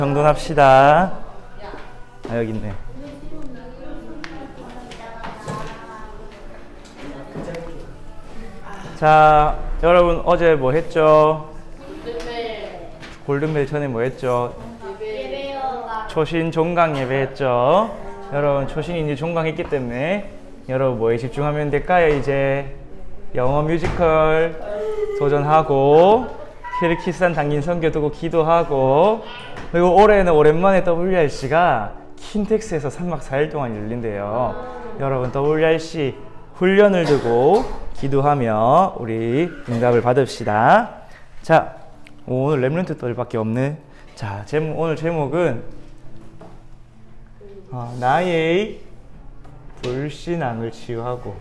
정돈합시다. 아, 여기 있네. 자, 여러분 어제 뭐 했죠? 골든벨 전에 뭐 했죠? 초신 종강 예배했죠? 여러분 초신이 이제 종강했기 때문에 여러분 뭐에 집중하면 될까요? 이제 영어 뮤지컬 도전하고 키르키스탄 당긴 선교 두고 기도하고, 그리고 올해는 오랜만에 WRC가 킨텍스에서 3박 4일 동안 열린대요. 여러분 WRC 훈련을 두고 기도하며 우리 응답을 받읍시다. 자, 오늘 렘넌트 떨밖에 없네. 자, 오늘 제목은 나의 불신앙을 치유하고,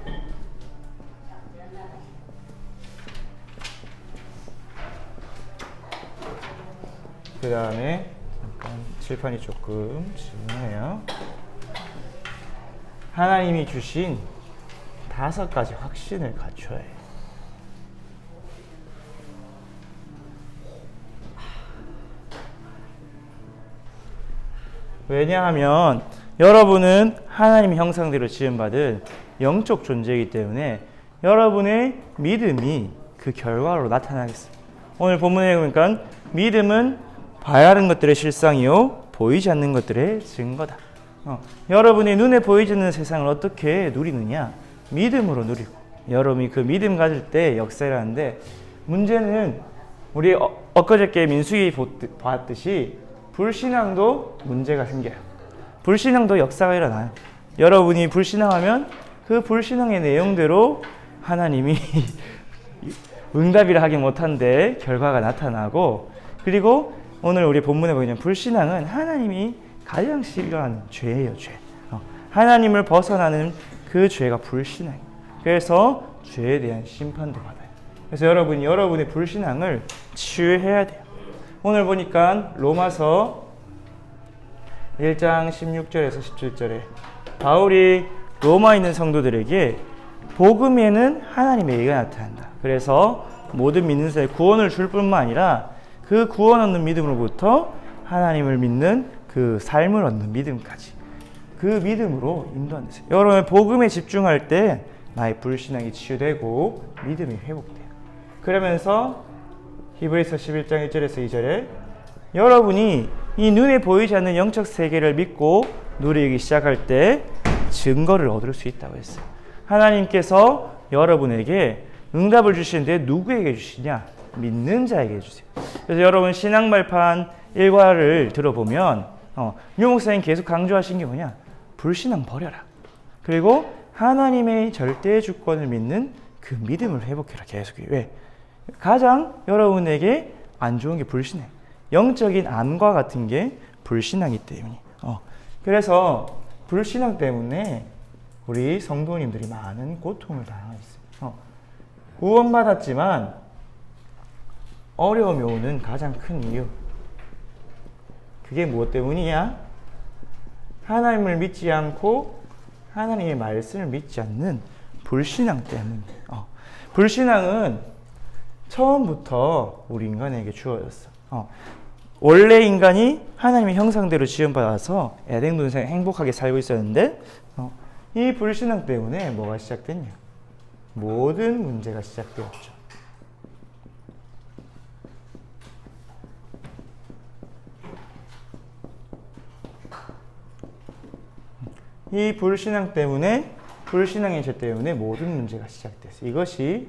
그 다음에 잠깐 칠판이 조금 지저분해요. 하나님이 주신 5가지 확신을 갖춰야 해요. 왜냐하면 여러분은 하나님의 형상대로 지음받은 영적 존재이기 때문에 여러분의 믿음이 그 결과로 나타나겠습니다. 오늘 본문에 보니까 믿음은 봐야 하는 것들의 실상이요 보이지 않는 것들의 증거다. 여러분이 눈에 보이지 않는 세상을 어떻게 누리느냐? 믿음으로 누리고, 여러분이 그 믿음 가질 때 역사를 하는데, 문제는 우리 엊그저께 민수기 봤듯이 불신앙도 문제가 생겨요. 불신앙도 역사가 일어나요. 여러분이 불신앙하면 그 불신앙의 내용대로 하나님이 응답이라 하기 못한데 결과가 나타나고, 그리고 오늘 우리 본문에 보이는 불신앙은 하나님이 가장 싫어하는 죄예요, 죄. 하나님을 벗어나는 그 죄가 불신앙이에요. 그래서 죄에 대한 심판도 받아요. 그래서 여러분의 불신앙을 치유해야 돼요. 오늘 보니까 로마서 1장 16절에서 17절에 바울이 로마에 있는 성도들에게 복음에는 하나님의 의가 나타난다. 그래서 모든 믿는 자의 구원을 줄 뿐만 아니라 그 구원 얻는 믿음으로부터 하나님을 믿는 그 삶을 얻는 믿음까지, 그 믿음으로 인도한다. 여러분 복음에 집중할 때 나의 불신앙이 치유되고 믿음이 회복돼요. 그러면서 히브리서 11장 1절에서 2절에 여러분이 이 눈에 보이지 않는 영적 세계를 믿고 누리기 시작할 때 증거를 얻을 수 있다고 했어요. 하나님께서 여러분에게 응답을 주시는데 누구에게 주시냐? 믿는 자에게 주세요. 그래서 여러분 신앙 발판 1과를 들어보면 유 목사님 계속 강조하신 게 뭐냐? 불신앙 버려라. 그리고 하나님의 절대 주권을 믿는 그 믿음을 회복해라. 계속. 왜? 가장 여러분에게 안 좋은 게 불신앙. 영적인 암과 같은 게 불신앙이기 때문에. 그래서 불신앙 때문에 우리 성도님들이 많은 고통을 당하고 있어요. 구원받았지만 어려움이 오는 가장 큰 이유, 그게 무엇 때문이냐? 하나님을 믿지 않고 하나님의 말씀을 믿지 않는 불신앙 때문이에요. 불신앙은 처음부터 우리 인간에게 주어졌어. 원래 인간이 하나님의 형상대로 지음받아서 에덴 동산에 행복하게 살고 있었는데 이 불신앙 때문에 뭐가 시작됐냐? 모든 문제가 시작되었죠. 이 불신앙 때문에, 불신앙의 죄 때문에 모든 문제가 시작됐어요. 이것이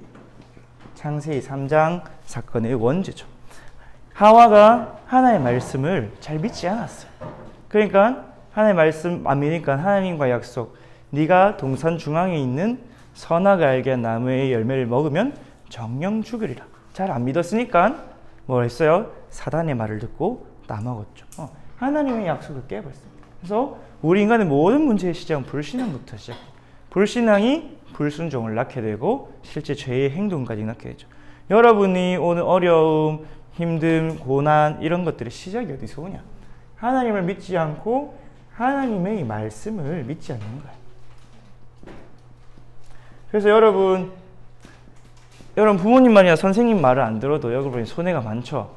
창세기 3장 사건의 원죄죠. 하와가 하나님의 말씀을 잘 믿지 않았어요. 그러니까 하나님의 말씀 안 믿으니까 하나님과 약속, 네가 동산 중앙에 있는 선악을 알게 한 나무의 열매를 먹으면 정령 죽으리라. 잘 안 믿었으니까 뭘 했어요? 사단의 말을 듣고 따먹었죠. 하나님의 약속을 깨버렸어요. 그래서 우리 인간의 모든 문제의 시작은 불신앙부터 시작해요. 불신앙이 불순종을 낳게 되고 실제 죄의 행동까지 낳게 되죠. 여러분이 오는 어려움, 힘듦, 고난 이런 것들의 시작이 어디서 오냐? 하나님을 믿지 않고 하나님의 말씀을 믿지 않는 거예요. 그래서 여러분 부모님 말이나 선생님 말을 안 들어도 여러분이 손해가 많죠.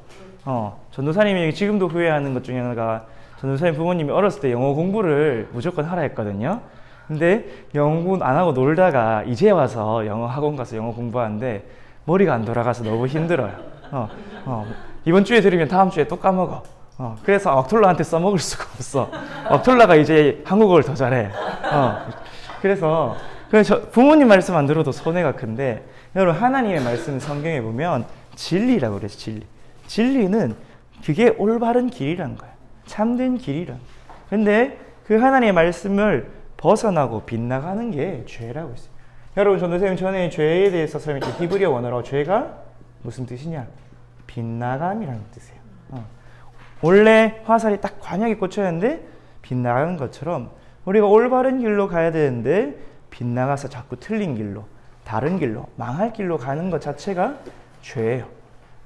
전도사님이 지금도 후회하는 것 중에 하나가 전도사님 부모님이 어렸을 때 영어 공부를 무조건 하라 했거든요. 근데 영어 공부 안 하고 놀다가 이제 와서 영어 학원 가서 영어 공부하는데 머리가 안 돌아가서 너무 힘들어요. 이번 주에 들으면 다음 주에 또 까먹어. 그래서 억톨라한테 써먹을 수가 없어. 억톨라가 이제 한국어를 더 잘해. 그래서 부모님 말씀 안 들어도 손해가 큰데, 여러분 하나님의 말씀 성경에 보면 진리라고 그래서 진리는 그게 올바른 길이란 거야. 참된 길이란. 근데 그 하나님의 말씀을 벗어나고 빗나가는 게 죄라고 했어요. 여러분 전도사님 전에 죄에 대해서 설명했죠. 히브리어 원어로 죄가 무슨 뜻이냐? 빗나감이라는 뜻이에요. 원래 화살이 딱 관역에 꽂혀있는데 빗나가는 것처럼 우리가 올바른 길로 가야 되는데 빗나가서 자꾸 틀린 길로, 다른 길로, 망할 길로 가는 것 자체가 죄예요.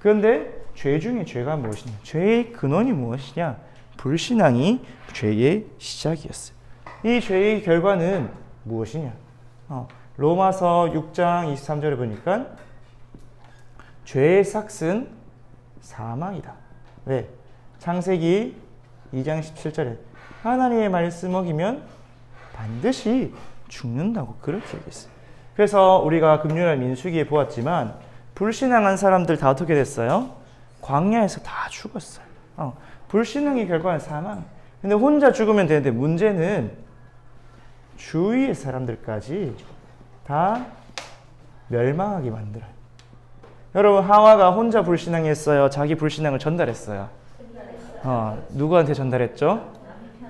그런데 죄 중에 죄가 무엇이냐? 죄의 근원이 무엇이냐? 불신앙이 죄의 시작이었어요. 이 죄의 결과는 무엇이냐? 로마서 6장 23절에 보니까 죄의 삭은 사망이다. 왜? 창세기 2장 17절에 하나님의 말씀 어기면 반드시 죽는다고 그렇게 얘기했어요. 그래서 우리가 금요일 민수기에 보았지만 불신앙한 사람들 다 어떻게 됐어요? 광야에서 다 죽었어요. 불신앙의 결과는 사망. 근데 혼자 죽으면 되는데 문제는 주위의 사람들까지 다 멸망하게 만들어요. 여러분 하와가 혼자 불신앙했어요? 자기 불신앙을 전달했어요? 누구한테 전달했죠?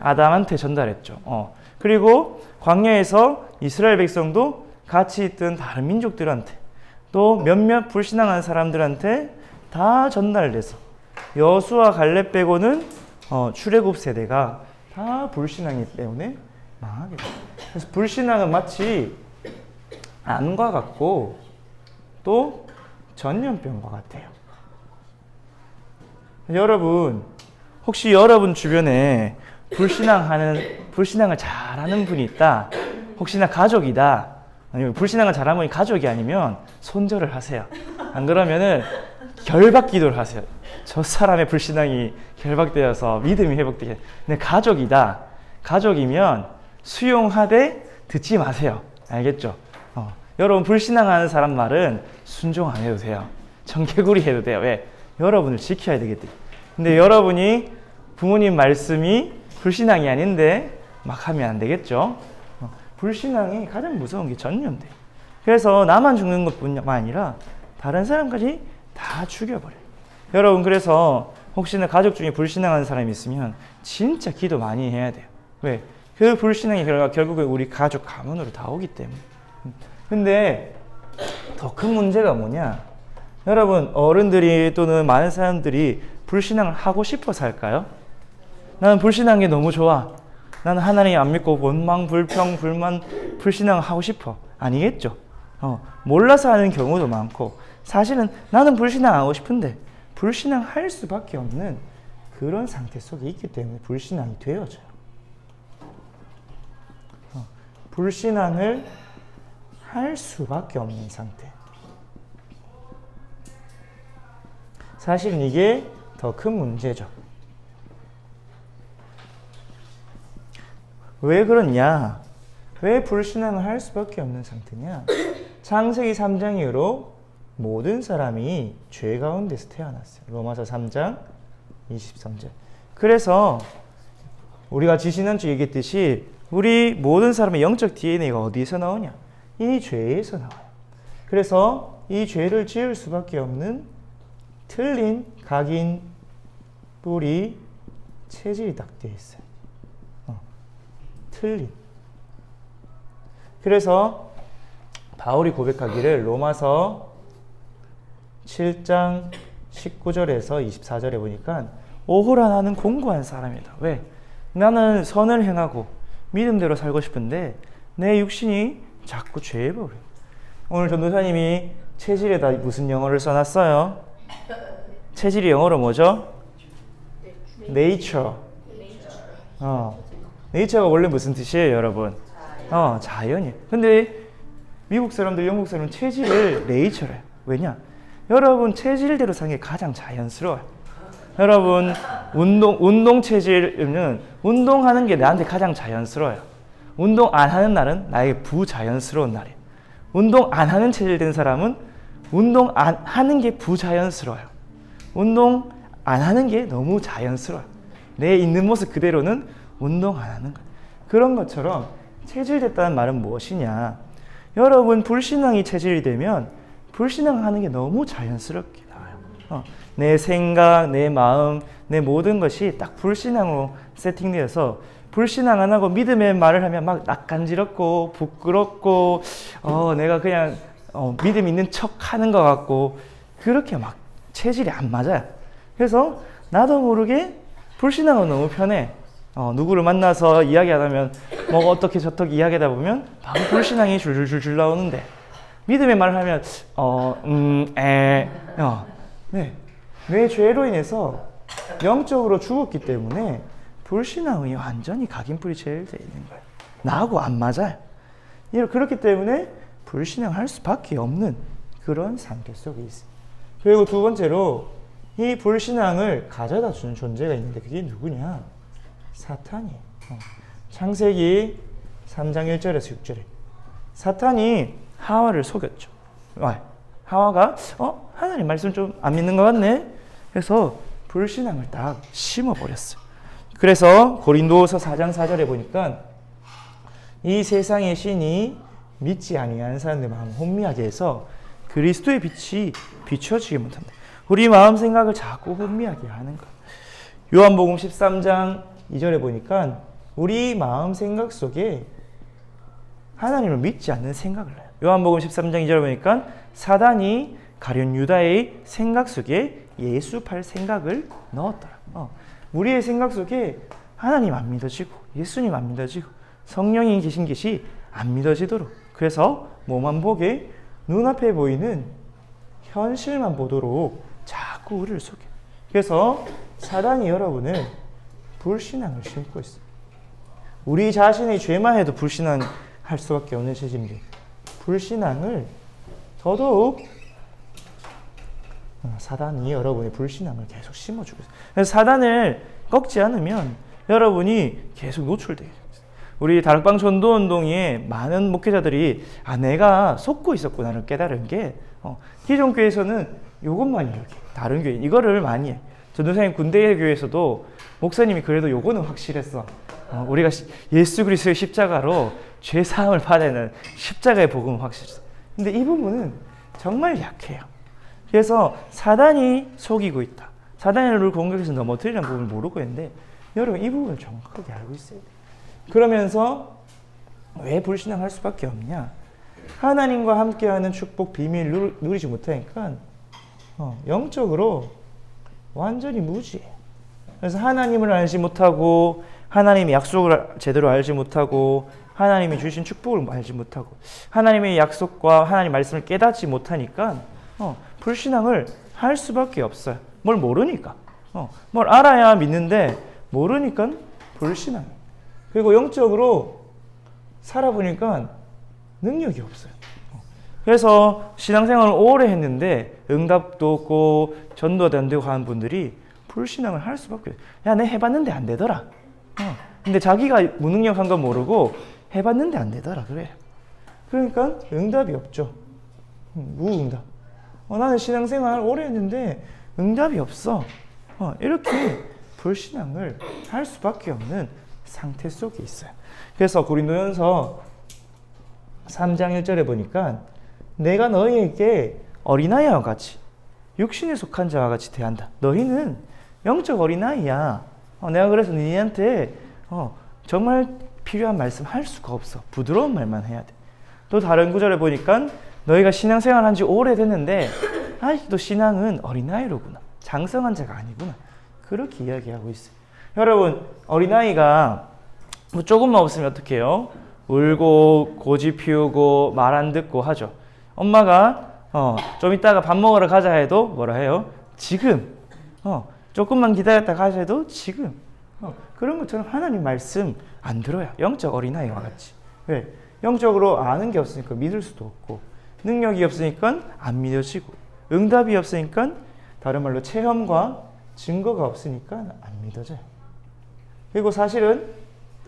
아담한테 전달했죠. 그리고 광야에서 이스라엘 백성도 같이 있던 다른 민족들한테 또 몇몇 불신앙한 사람들한테 다 전달돼서 여수와 갈렙 빼고는 출애굽 세대가 다 불신앙이기 때문에 망하게 돼요. 그래서 불신앙은 마치 암과 같고 또 전염병과 같아요. 여러분 혹시 여러분 주변에 불신앙을 잘하는 분이 있다. 혹시나 가족이다. 아니면 불신앙을 잘하는 분이 가족이 아니면 손절을 하세요. 안 그러면은 결박기도를 하세요. 저 사람의 불신앙이 결박되어서 믿음이 회복되게. 근데 가족이다. 가족이면 수용하되 듣지 마세요. 알겠죠? 여러분 불신앙하는 사람 말은 순종 안 해도 돼요. 청개구리 해도 돼요. 왜? 여러분을 지켜야 되기 때문에. 근데 여러분이 부모님 말씀이 불신앙이 아닌데 막 하면 안 되겠죠? 불신앙이 가장 무서운 게 전염돼요. 그래서 나만 죽는 것뿐만 아니라 다른 사람까지 다 죽여버려요. 여러분 그래서 혹시나 가족 중에 불신앙하는 사람이 있으면 진짜 기도 많이 해야 돼요. 왜? 그 불신앙의 결과가 결국에 우리 가족 가문으로 다 오기 때문에. 근데 더 큰 문제가 뭐냐? 여러분 어른들이 또는 많은 사람들이 불신앙을 하고 싶어서 할까요? 나는 불신앙이 너무 좋아. 나는 하나님 안 믿고 원망, 불평, 불만, 불신앙을 하고 싶어. 아니겠죠? 몰라서 하는 경우도 많고 사실은 나는 불신앙 하고 싶은데 불신앙 할 수밖에 없는 그런 상태 속에 있기 때문에 불신앙이 되어져요. 불신앙을 할 수밖에 없는 상태. 사실은 이게 더 큰 문제죠. 왜 그러냐? 왜 불신앙을 할 수밖에 없는 상태냐? 창세기 3장 이후로 모든 사람이 죄 가운데서 태어났어요. 로마서 3장 23절. 그래서 우리가 지지난주 얘기했듯이 우리 모든 사람의 영적 DNA가 어디서 나오냐? 이 죄에서 나와요. 그래서 이 죄를 지을 수밖에 없는 틀린 각인, 뿌리, 체질이 딱 되어 있어요. 틀린. 그래서 바울이 고백하기를 로마서 7장 19절에서 24절에 보니까 오호라 나는 공고한 사람이다. 왜? 나는 선을 행하고 믿음대로 살고 싶은데 내 육신이 자꾸 죄에 버려. 오늘 전도사님이 체질에다 무슨 영어를 써놨어요? 체질이 영어로 뭐죠? Nature. Nature가 원래 무슨 뜻이에요, 여러분? 자연이에요. 근데 미국 사람들, 영국 사람은 체질을 Nature래요. 왜냐? 여러분 체질대로 사는 게 가장 자연스러워요. 여러분 운동 체질은 운동하는 게 나한테 가장 자연스러워요. 운동 안 하는 날은 나에게 부자연스러운 날이에요. 운동 안 하는 체질 된 사람은 운동 안 하는 게 부자연스러워요. 운동 안 하는 게 너무 자연스러워요. 내 있는 모습 그대로는 운동 안 하는 거예요. 그런 것처럼 체질됐다는 말은 무엇이냐? 여러분 불신앙이 체질이 되면 불신앙하는 게 너무 자연스럽게 나와요. 내 생각, 내 마음, 내 모든 것이 딱 불신앙으로 세팅되어서 불신앙 안 하고 믿음의 말을 하면 막 낯간지럽고 부끄럽고 내가 그냥 믿음 있는 척 하는 것 같고 그렇게 막 체질이 안 맞아요. 그래서 나도 모르게 불신앙은 너무 편해. 누구를 만나서 이야기 안 하면 뭐 어떻게 저떻게 이야기하다 보면 바로 불신앙이 줄줄줄 나오는데 믿음의 말을 하면 네. 내 죄로 인해서 영적으로 죽었기 때문에 불신앙이 완전히 각인뿔이 제일 되어 있는 거예요. 나하고 안 맞아요. 그렇기 때문에 불신앙할 수밖에 없는 그런 상태 속에 있어요. 그리고 두 번째로 이 불신앙을 가져다 주는 존재가 있는데 그게 누구냐? 사탄이에요. 창세기 3장 1절에서 6절에 사탄이 하와를 속였죠. 하와가 하나님 말씀 좀 안 믿는 것 같네. 그래서 불신앙을 딱 심어버렸어요. 그래서 고린도서 4장 4절에 보니까 이 세상의 신이 믿지 아니하는 사람들 마음을 혼미하게 해서 그리스도의 빛이 비춰지게 못한다. 우리 마음 생각을 자꾸 혼미하게 하는 거예요. 요한복음 13장 2절에 보니까 우리 마음 생각 속에 하나님을 믿지 않는 생각을 해요. 요한복음 13장 2절에 보니까 사단이 가룟 유다의 생각 속에 예수 팔 생각을 넣었더라. 우리의 생각 속에 하나님 안 믿어지고 예수님 안 믿어지고 성령이 계신 것이 안 믿어지도록 그래서 뭐만 보게 눈앞에 보이는 현실만 보도록 자꾸 우리를 속여요. 그래서 사단이 여러분을 불신앙을 심고 있어요. 우리 자신의 죄만 해도 불신앙할 수밖에 없는 체질인데 불신앙을 더더욱 사단이 여러분의 불신앙을 계속 심어주고 있어요. 그래서 사단을 꺾지 않으면 여러분이 계속 노출돼요. 우리 다락방 전도운동에 많은 목회자들이 내가 속고 있었구나를 깨달은 게 기존 교회에서는 이것만 이렇게 다른 교회 이거를 많이 해. 전도사님 군대 교회에서도 목사님이 그래도 요거는 확실했어. 우리가 예수 그리스도의 십자가로 죄 사함을 받는 십자가의 복음은 확실했어. 근데 이 부분은 정말 약해요. 그래서 사단이 속이고 있다. 사단이 우리를 공격해서 넘어뜨리는 부분을 모르고 있는데 여러분 이 부분을 정확하게 알고 있어야 돼요. 그러면서 왜 불신앙할 수밖에 없냐? 하나님과 함께하는 축복 비밀을 누리지 못하니까 영적으로 완전히 무지해요. 그래서 하나님을 알지 못하고 하나님의 약속을 제대로 알지 못하고 하나님이 주신 축복을 알지 못하고 하나님의 약속과 하나님의 말씀을 깨닫지 못하니까 불신앙을 할 수밖에 없어요. 뭘 모르니까. 뭘 알아야 믿는데 모르니까 불신앙이에요. 그리고 영적으로 살아보니까 능력이 없어요. 그래서 신앙생활을 오래 했는데 응답도 없고 전도도 안 되고 하는 분들이 불신앙을 할 수밖에 없어요. 야, 내가 해봤는데 안 되더라. 근데 자기가 무능력한 건 모르고 해봤는데 안 되더라. 그래. 그러니까 응답이 없죠. 무응답. 나는 신앙생활 오래 했는데 응답이 없어. 이렇게 불신앙을 할 수밖에 없는 상태 속에 있어요. 그래서 고린도전서 3장 1절에 보니까 내가 너희에게 어린아이와 같이 육신에 속한 자와 같이 대한다. 너희는 영적 어린아이야. 내가 그래서 너희한테 정말 필요한 말씀 할 수가 없어. 부드러운 말만 해야 돼. 또 다른 구절에 보니까 너희가 신앙생활 한 지 오래됐는데 아직도 신앙은 어린아이로구나. 장성한 자가 아니구나. 그렇게 이야기하고 있어요. 여러분 어린아이가 뭐 조금만 없으면 어떻게 해요? 울고 고집 피우고 말 안 듣고 하죠. 엄마가 좀 이따가 밥 먹으러 가자 해도 뭐라 해요? 지금. 조금만 기다렸다 가자 해도 지금. 그런 것처럼 하나님 말씀 안 들어요. 영적 어린아이와 같이. 왜? 영적으로 아는 게 없으니까 믿을 수도 없고 능력이 없으니까 안 믿어지고 응답이 없으니까 다른 말로 체험과 증거가 없으니까 안 믿어져요. 그리고 사실은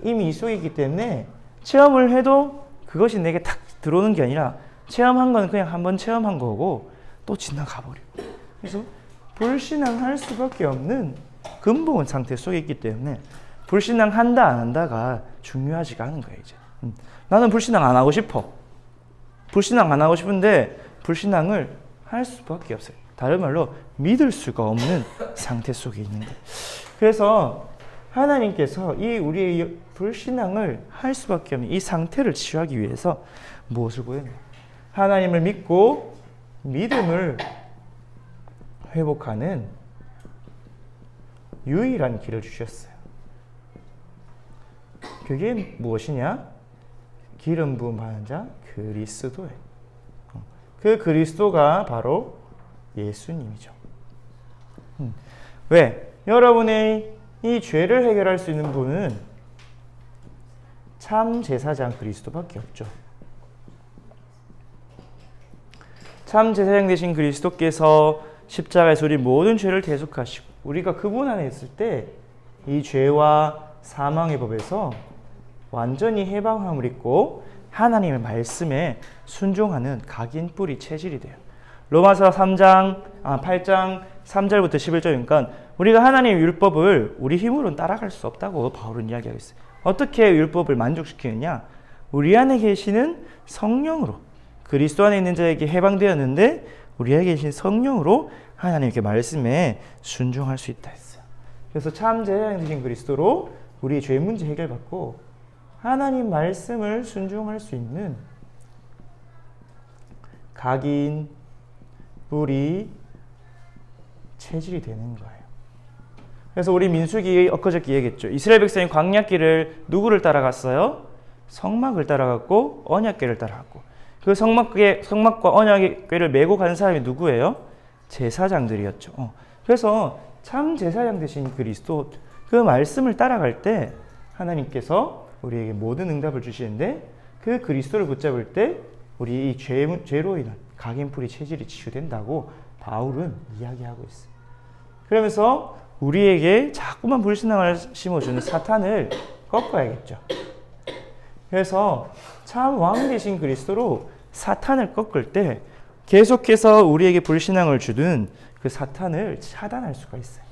이미 이 속에 있기 때문에 체험을 해도 그것이 내게 탁 들어오는 게 아니라 체험한 건 그냥 한번 체험한 거고 또 지나가 버려. 그래서 불신앙할 수밖에 없는 근본 상태 속에 있기 때문에 불신앙한다 안 한다가 중요하지가 않은 거예요. 이제 나는 불신앙 안 하고 싶어. 불신앙 안 하고 싶은데 불신앙을 할 수밖에 없어요. 다른 말로 믿을 수가 없는 상태 속에 있는 거예요. 그래서 하나님께서 이 우리의 불신앙을 할 수밖에 없는 이 상태를 치유하기 위해서 무엇을 보였냐? 하나님을 믿고 믿음을 회복하는 유일한 길을 주셨어요. 그게 무엇이냐? 기름 부음 받은 자 그리스도예요. 그 그리스도가 바로 예수님이죠. 왜? 여러분의 이 죄를 해결할 수 있는 분은 참 제사장 그리스도밖에 없죠. 참 제사장 되신 그리스도께서 십자가에서 우리 모든 죄를 대속하시고 우리가 그분 안에 있을 때 이 죄와 사망의 법에서 완전히 해방함을 입고 하나님의 말씀에 순종하는 각인 뿌리 체질이 돼요. 로마서 8장 3절부터 11절이니까 우리가 하나님의 율법을 우리 힘으로는 따라갈 수 없다고 바울은 이야기하고 있어요. 어떻게 율법을 만족시키느냐? 우리 안에 계시는 성령으로 그리스도 안에 있는 자에게 해방되었는데 우리 안에 계신 성령으로 하나님께 말씀에 순종할 수 있다 했어요. 그래서 참 제사장 되신 그리스도로 우리의 죄 문제 해결받고 하나님 말씀을 순종할 수 있는 각인, 뿌리, 체질이 되는 거예요. 그래서 우리 민수기 엊그저께 얘기했죠. 이스라엘 백성이 광야길을 누구를 따라갔어요? 성막을 따라갔고 언약궤를 따라갔고 그 성막과 언약궤를 메고 간 사람이 누구예요? 제사장들이었죠. 그래서 참 제사장 되신 그리스도 그 말씀을 따라갈 때 하나님께서 우리에게 모든 응답을 주시는데 그 그리스도를 붙잡을 때 우리 이 죄로 인한 각인뿌리 체질이 치유된다고 바울은 이야기하고 있어요. 그러면서 우리에게 자꾸만 불신앙을 심어주는 사탄을 꺾어야겠죠. 그래서 참 왕 되신 그리스도로 사탄을 꺾을 때 계속해서 우리에게 불신앙을 주는 그 사탄을 차단할 수가 있어요.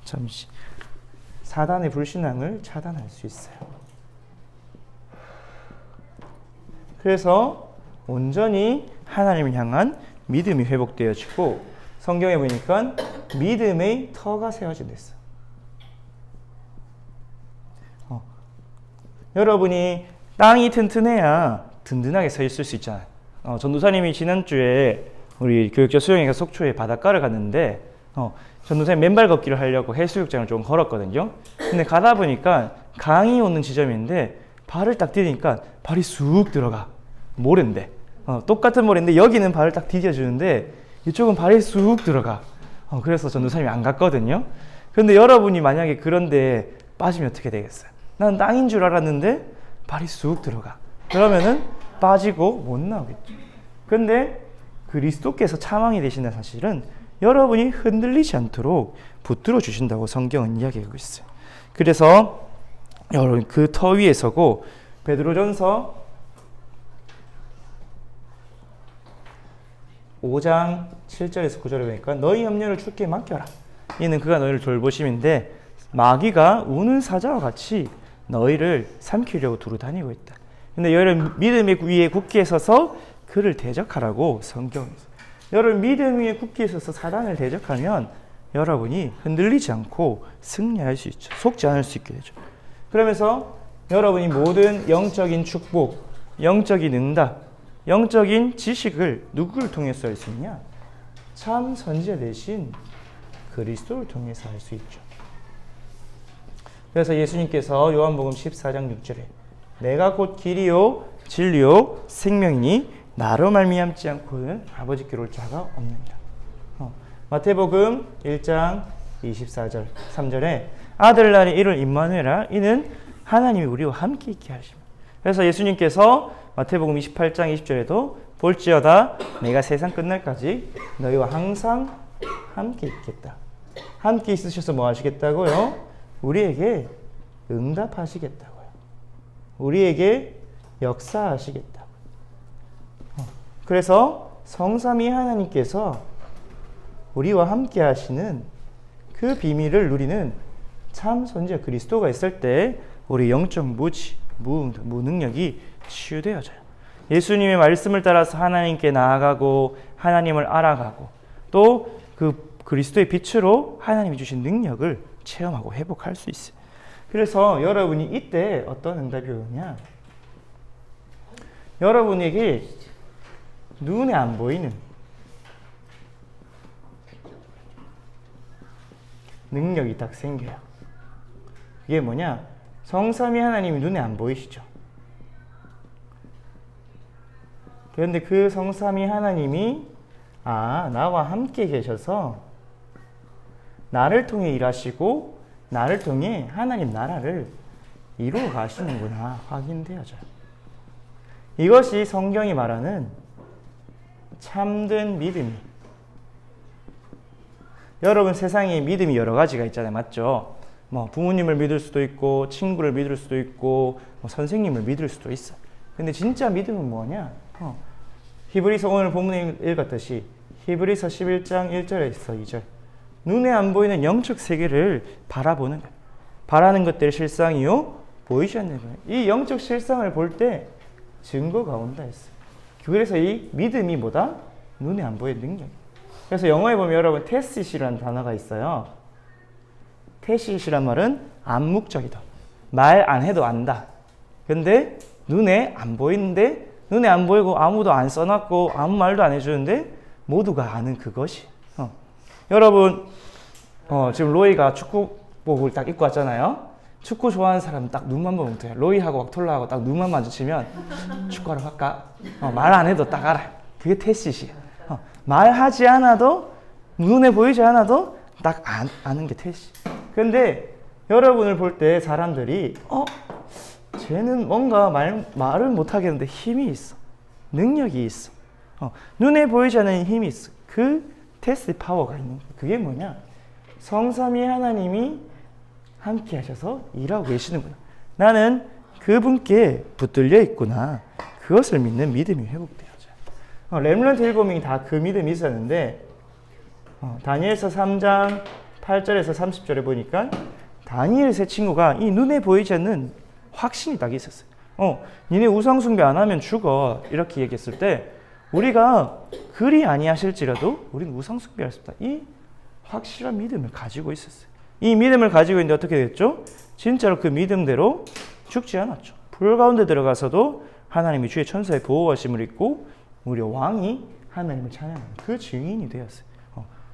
잠시. 사단의 불신앙을 차단할 수 있어요. 그래서 온전히 하나님을 향한 믿음이 회복되어지고 성경에 보니까 믿음의 터가 세워진다 했어요. 여러분이 땅이 튼튼해야 든든하게 서 있을 수 있잖아요. 전도사님이 지난주에 우리 교육자 수영회가 속초에 바닷가를 갔는데 전도사님 맨발 걷기를 하려고 해수욕장을 좀 걸었거든요. 근데 가다 보니까 강이 오는 지점인데 발을 딱 디디니까 발이 쑥 들어가. 모래인데 똑같은 모래인데 여기는 발을 딱 디뎌주는데 이쪽은 발이 쑥 들어가. 그래서 전도사님이 안 갔거든요. 근데 여러분이 만약에 그런데 빠지면 어떻게 되겠어요? 난 땅인 줄 알았는데 발이 쑥 들어가. 그러면은 빠지고 못 나오겠죠. 근데 그리스도께서 차망이 되신다는 사실은 여러분이 흔들리지 않도록 붙들어 주신다고 성경은 이야기하고 있어요. 그래서 여러분 그 터 위에 서고 베드로전서 5장 7절에서 9절에 보니까 너희 염려를 주께 맡겨라. 이는 그가 너희를 돌보심인데 마귀가 우는 사자와 같이 너희를 삼키려고 두루 다니고 있다. 근데 여러분 믿음의 위에 굳게 서서 그를 대적하라고 성경에서. 여러분 믿음 위에 굳게 서서 사단을 대적하면 여러분이 흔들리지 않고 승리할 수 있죠. 속지 않을 수 있게 되죠. 그러면서 여러분이 모든 영적인 축복, 영적인 응답, 영적인 지식을 누구를 통해서 할 수 있냐? 참 선지자 대신 그리스도를 통해서 할 수 있죠. 그래서 예수님께서 요한복음 14장 6절에 내가 곧 길이요 진리요 생명이니 나로 말미암지 않고는 아버지께로 올 자가 없느니라. 마태복음 1장 24절 3절에 아들날이 이를 임마누엘아 이는 하나님이 우리와 함께 있게 하십니다. 그래서 예수님께서 마태복음 28장 20절에도 볼지어다 내가 세상 끝날까지 너희와 항상 함께 있겠다. 함께 있으셔서 뭐 하시겠다고요? 우리에게 응답하시겠다고요. 우리에게 역사하시겠다고요. 그래서 성삼위 하나님께서 우리와 함께 하시는 그 비밀을 누리는 참 선지자 그리스도가 있을 때 우리 영적 무능력이 치유되어져요. 예수님의 말씀을 따라서 하나님께 나아가고 하나님을 알아가고 또 그 그리스도의 빛으로 하나님이 주신 능력을 체험하고 회복할 수 있어요. 그래서 여러분이 이때 어떤 응답이 오느냐? 여러분에게 눈에 안 보이는 능력이 딱 생겨요. 그게 뭐냐? 성삼위 하나님이 눈에 안 보이시죠? 그런데 그 성삼위 하나님이 나와 함께 계셔서 나를 통해 일하시고 나를 통해 하나님 나라를 이루어 가시는구나 확인되어져요. 이것이 성경이 말하는 참된 믿음이. 여러분 세상에 믿음이 여러 가지가 있잖아요. 맞죠? 뭐 부모님을 믿을 수도 있고 친구를 믿을 수도 있고 뭐 선생님을 믿을 수도 있어. 근데 진짜 믿음은 뭐냐? 히브리서 오늘 본문에 읽었듯이 히브리서 11장 1절에서 2절 눈에 안 보이는 영적 세계를 바라보는 거예요. 바라는 것들이 실상이요 보이지 않는 거예요. 이 영적 실상을 볼 때 증거가 온다 했어요. 그래서 이 믿음이 뭐다? 눈에 안 보이는 능력. 그래서 영어에 보면 여러분 테시시라는 단어가 있어요. 테시시란 말은 암묵적이다. 말 안 해도 안다. 근데 눈에 안 보이는데 눈에 안 보이고 아무도 안 써놨고 아무 말도 안 해주는데 모두가 아는 그것이. 여러분 지금 로이가 축구복을 딱 입고 왔잖아요. 축구 좋아하는 사람은 딱 눈만 보면 돼요. 로이하고 왁톨라하고 딱 눈만 마주치면 축구하러 갈까? 말 안 해도 딱 알아요. 그게 테시시야. 말하지 않아도 눈에 보이지 않아도 딱 아는 게 테시. 근데 여러분을 볼 때 사람들이 쟤는 뭔가 말을 못하겠는데 힘이 있어. 능력이 있어. 눈에 보이지 않는 힘이 있어. 그 테스트 파워가 있는 거예요. 그게 뭐냐? 성삼위 하나님이 함께 하셔서 일하고 계시는구나. 나는 그분께 붙들려 있구나. 그것을 믿는 믿음이 회복되어져요. 렘넌트 7명이 다 그 믿음이 있었는데 다니엘서 3장 8절에서 30절에 보니까 다니엘 세 친구가 이 눈에 보이지 않는 확신이 딱 있었어요. 니네 우상숭배 안 하면 죽어. 이렇게 얘기했을 때 우리가 그리 아니하실지라도 우리는 우상숭배할 수 없다. 이 확실한 믿음을 가지고 있었어요. 이 믿음을 가지고 있는데 어떻게 됐죠? 진짜로 그 믿음대로 죽지 않았죠. 불 가운데 들어가서도 하나님이 주의 천사의 보호하심을 입고 우리 왕이 하나님을 찬양하는 그 증인이 되었어요.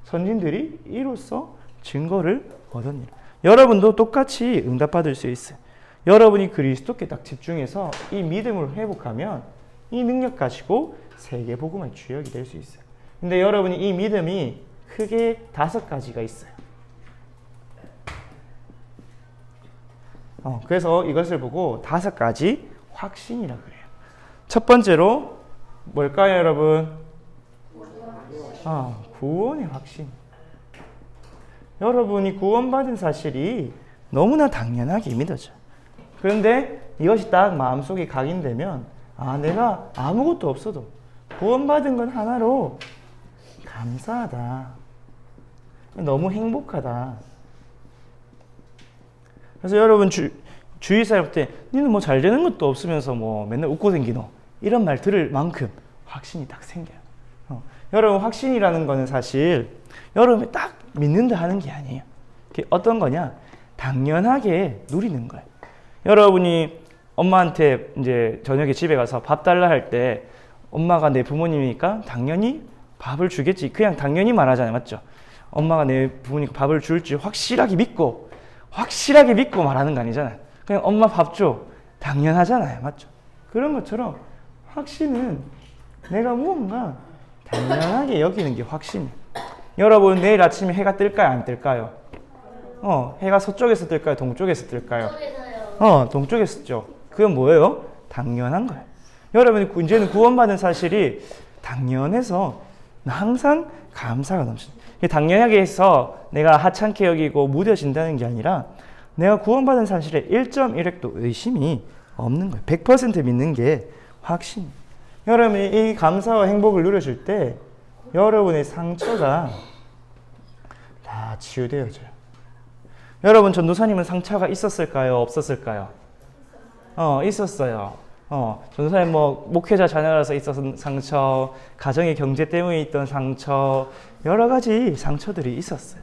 선진들이 이로써 증거를 얻었느니라. 여러분도 똑같이 응답받을 수 있어요. 여러분이 그리스도께 딱 집중해서 이 믿음을 회복하면 이 능력 가지고 세계 복음의 주역이 될 수 있어요. 근데 여러분이 이 믿음이 크게 5가지가 있어요. 그래서 이것을 보고 5가지 확신이라고 그래요. 첫 번째로 뭘까요, 여러분? 구원의 확신. 여러분이 구원받은 사실이 너무나 당연하게 믿어져요. 그런데 이것이 딱 마음속에 각인되면 내가 아무것도 없어도 구원받은 건 하나로 감사하다. 너무 행복하다. 그래서 여러분 주위 사람한테 니는 뭐 잘 되는 것도 없으면서 뭐 맨날 웃고 댕기노 이런 말 들을 만큼 확신이 딱 생겨요. 여러분 확신이라는 거는 사실 여러분이 딱 믿는다 하는 게 아니에요. 어떤 거냐? 당연하게 누리는 거예요. 여러분이 엄마한테 이제 저녁에 집에 가서 밥 달라 할 때 엄마가 내 부모님이니까 당연히 밥을 주겠지. 그냥 당연히 말하잖아요. 맞죠? 엄마가 내 부모니까 밥을 줄지 확실하게 믿고 말하는 거 아니잖아요. 그냥 엄마 밥 줘. 당연하잖아요. 맞죠? 그런 것처럼 확신은 내가 무언가 당연하게 여기는 게 확신이에요. 여러분 내일 아침에 해가 뜰까요? 안 뜰까요? 해가 서쪽에서 뜰까요? 동쪽에서 뜰까요? 동쪽에서 뜨죠. 그건 뭐예요? 당연한 거예요. 여러분이 이제는 구원받은 사실이 당연해서 항상 감사가 넘칩니다. 당연하게 해서 내가 하찮게 여기고 무뎌진다는 게 아니라 내가 구원받은 사실에 1.1획도 의심이 없는 거예요. 100% 믿는 게 확신. 여러분이 이 감사와 행복을 누려줄 때 여러분의 상처가 다 치유되어져요. 여러분 전도사님은 상처가 있었을까요? 없었을까요? 있었어요. 전도사님 목회자 자녀라서 있었던 상처, 가정의 경제 때문에 있던 상처, 여러 가지 상처들이 있었어요.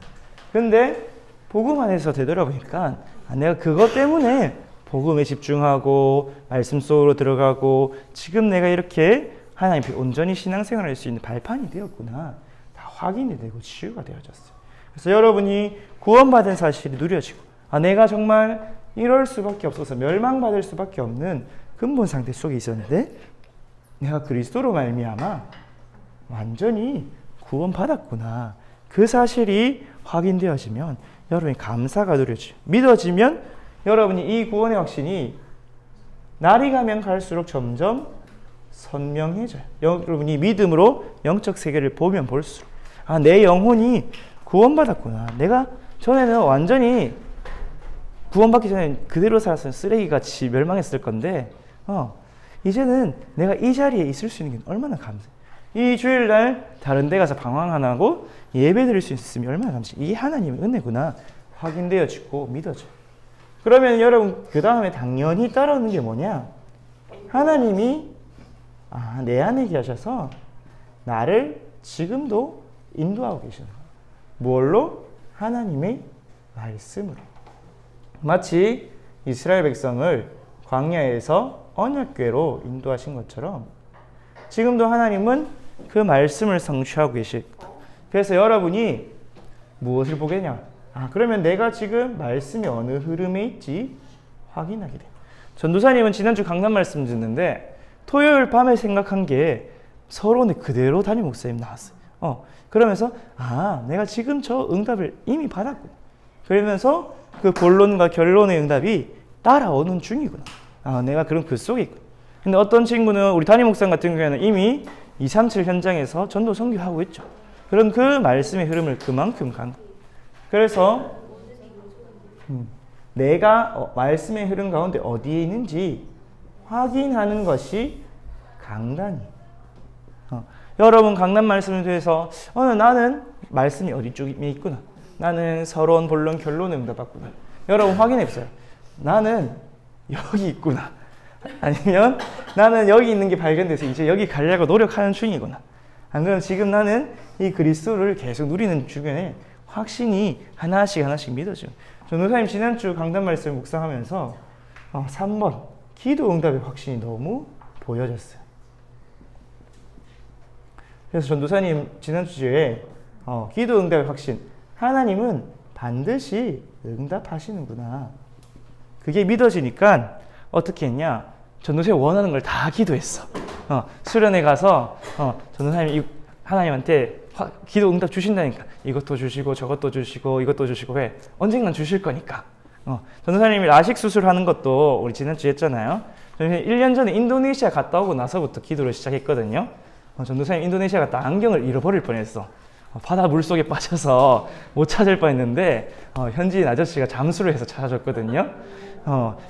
근데 복음 안에서 되돌아보니까 내가 그것 때문에 복음에 집중하고 말씀 속으로 들어가고 지금 내가 이렇게 하나님 앞에 온전히 신앙생활을 할 수 있는 발판이 되었구나. 다 확인이 되고 치유가 되어졌어요. 그래서 여러분이 구원받은 사실이 누려지고 내가 정말 이럴 수밖에 없어서 멸망받을 수밖에 없는 근본 상태 속에 있었는데 내가 그리스도로 말미암아 완전히 구원받았구나. 그 사실이 확인되어지면 여러분이 감사가 누려지고 믿어지면 여러분이 이 구원의 확신이 날이 가면 갈수록 점점 선명해져요. 여러분이 믿음으로 영적 세계를 보면 볼수록 내 영혼이 구원받았구나. 내가 전에는 완전히 구원받기 전에 그대로 살았으면 쓰레기같이 멸망했을 건데 이제는 내가 이 자리에 있을 수 있는 게 얼마나 감사해. 이 주일날 다른 데 가서 방황 안 하고 예배 드릴 수 있으면 얼마나 감사해. 이게 하나님의 은혜구나 확인되어지고 믿어져요. 그러면 여러분 그 다음에 당연히 따라오는 게 뭐냐? 하나님이 내 안에 계셔서 나를 지금도 인도하고 계시는 거예요. 뭘로? 하나님의 말씀으로. 마치 이스라엘 백성을 광야에서 언약궤로 인도하신 것처럼 지금도 하나님은 그 말씀을 성취하고 계실. 그래서 여러분이 무엇을 보겠냐? 그러면 내가 지금 말씀이 어느 흐름에 있지 확인하게 돼요. 전도사님은 지난주 강단 말씀 듣는데 토요일 밤에 생각한 게 서론에 그대로 담임 목사님 나왔어요. 그러면서 내가 지금 저 응답을 이미 받았구나. 그러면서 그 본론과 결론의 응답이 따라오는 중이구나. 내가 그런 그 속에 있구나. 근데 어떤 친구는 우리 담임 목사님 같은 경우에는 이미 237 현장에서 전도 선교하고 있죠. 그런 그 말씀의 흐름을 그만큼 그래서 내가 말씀의 흐름 가운데 어디에 있는지 확인하는 것이 강단이에요. 여러분 강단 말씀에 대해서 나는 말씀이 어디 쪽에 있구나. 나는 서론, 본론, 결론을 응답받구나. 여러분 확인해보세요. 나는 여기 있구나. 아니면 나는 여기 있는 게 발견돼서 이제 여기 가려고 노력하는 중이구나. 안 그러면 지금 나는 이 그리스도를 계속 누리는 주변에 확신이 하나씩 믿어져요. 전도사님 지난주 강단 말씀을 묵상하면서 3번 기도 응답의 확신이 너무 보여졌어요. 그래서 전도사님 지난주에 기도 응답의 확신, 하나님은 반드시 응답하시는구나. 그게 믿어지니까 어떻게 했냐? 전도사님이 원하는 걸 다 기도했어. 수련회 가서 전도사님이 하나님한테 기도 응답 주신다니까. 이것도 주시고 저것도 주시고 이것도 주시고 왜? 언젠간 주실 거니까. 전도사님이 라식 수술하는 것도 우리 지난주에 했잖아요. 1년 전에 인도네시아 갔다 오고 나서부터 기도를 시작했거든요. 전도사님 인도네시아 갔다 안경을 잃어버릴 뻔했어. 바다 물속에 빠져서 못 찾을 뻔했는데 현지인 아저씨가 잠수를 해서 찾아줬거든요.